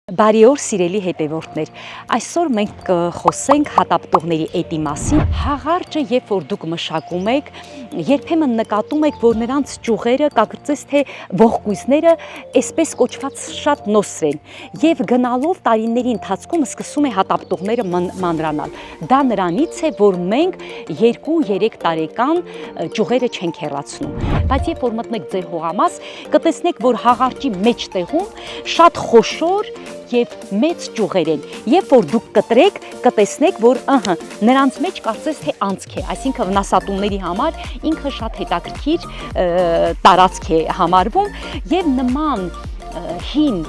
Բարի օր, սիրելի հետևորդներ, այսօր մենք կխոսենք հատապտուղների էտի մասին։ Հաղարջը, երբ որ դուք մշակում եք, երբեմն նկատում եք, որ նրանց ճյուղերը, կարծես թե ողկույզները այսպես կոչված շատ նոսր են եւ գնալով տարիների ընթացքում սկսում է հատապտուղները մանրանալ։ Դա նրանից է, որ մենք 2-3 տարեկան ճյուղերը չենք հեռացնում։ Բայց երբ որ մտնեք ձեր հողամաս, կտեսնեք, որ հաղարջի մեջտեղում շատ խոշոր եւ մեծ ճյուղեր են, երբ որ դուք կտրեք, կտեսնեք, որ նրանց մեջ կարծես թե անցք է, այսինքն վնասատուների համար ինքը շատ հետաքրքիր տարածք է համարվում եւ նման հին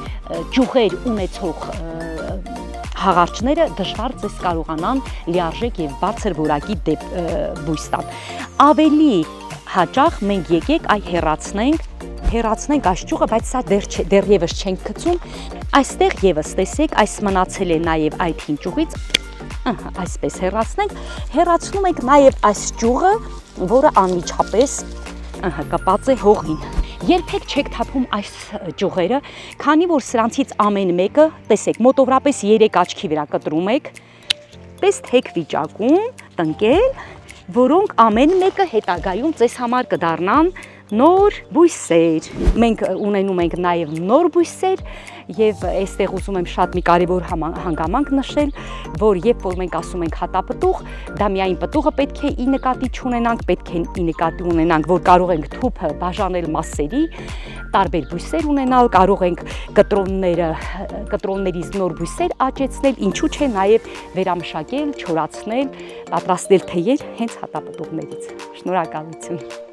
ճյուղեր ունեցող հաղարջները դժվար ձեզ կարողանան լիարժեք եւ բարձր որակի բույս տան։ Ավելի հաճախ մենք եկեք այ հեռացնենք այս ճյուղը, բայց սա դեռևս չենք գցում։ Այստեղ եւս տեսեք, այս մնացել է նաեւ այդ հին ճյուղից, այսպես հեռացնում ենք նաեւ այս ճյուղը, որը անմիջապես կապած է հողին։ Երբեք չեք թափում այս ճյուղերը, քանի որ սրանցից ամեն մեկը, տեսեք, մոտավորապես 3 աչքի վրա կտրում եք, տեսեք վիճակում, տնկել, որոնք ամեն մեկը հետագայում ձեզ համար կդառնան նոր բույսեր։ Մենք ունենում ենք նաև նոր բույսեր եւ այստեղ ուզում եմ շատ մի կարևոր հանգամանք նշել, որ երբ որ մենք ասում ենք հատապտուղ, դա միայն պտուղը պետք է ի նկատի չունենանք, պետք է ի նկատի ունենանք, որ կարող ենք թուփը բաժանել մասերի, տարբեր բույսեր ունենալ, կարող ենք կտրոններից նոր բույսեր աճեցնել, ինչու՞ չէ նաև վերամշակել, չորացնել, պատրաստել թեյեր հենց հատապտուղներից։ Շնորհակալություն։